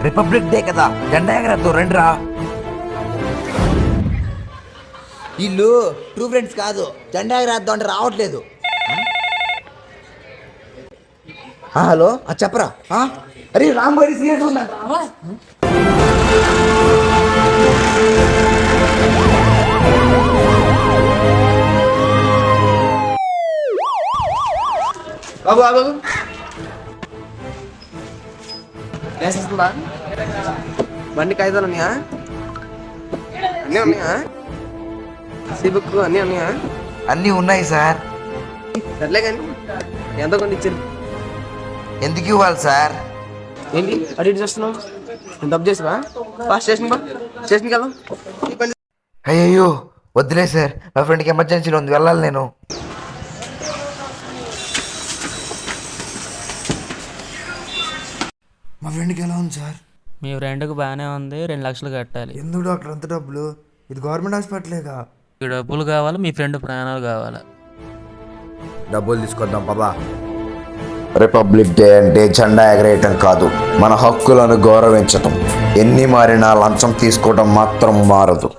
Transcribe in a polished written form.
Republic day కదా, జెండా ఎగరేద్దాం రండిరా. వీళ్ళు ట్రూ ఫ్రెండ్స్ కాదు, జెండా ఎగరేద్దాం అంటే రావట్లేదు. హలో చెప్పరా. అరే రాంబారి సీరియస్ ఉన్నా. బాబు బాబు వేసేస్తుందా? బండి కాగితాలు ఉన్నాయా? అన్నీ ఉన్నాయా? సిబుక్ అన్నీ ఉన్నాయా? అన్నీ ఉన్నాయి సార్. సర్లే కానీ ఎంత కొన్ని ఇచ్చింది? ఎందుకు ఇవ్వాలి సార్? ఏంటి అటు ఇటు చేస్తున్నావు? నేను తప్పు చేసివా? స్టేషన్కి వెళ్దాం. అయ్యో వద్దులే సార్, మా ఫ్రెండ్కి ఎమర్జెన్సీలో ఉంది, వెళ్ళాలి నేను. మా ఫ్రెండ్కి ఎలా ఉంది సార్? మీ ఫ్రెండ్కి బాగానే ఉంది, 2 లక్షలు కట్టాలి. ఎందుకు డాక్టర్ అంత డబ్బులు? ఇది గవర్నమెంట్ హాస్పిటలేగా. ఈ డబ్బులు కావాలి, మీ ఫ్రెండ్ ప్రాణాలు కావాలి. డబ్బులు తీసుకొద్దాం బాబా. రిపబ్లిక్ డే అంటే జెండా ఎగరేయటం కాదు, మన హక్కులను గౌరవించటం. ఎన్ని మారినా లంచం తీసుకోవడం మాత్రం మారదు.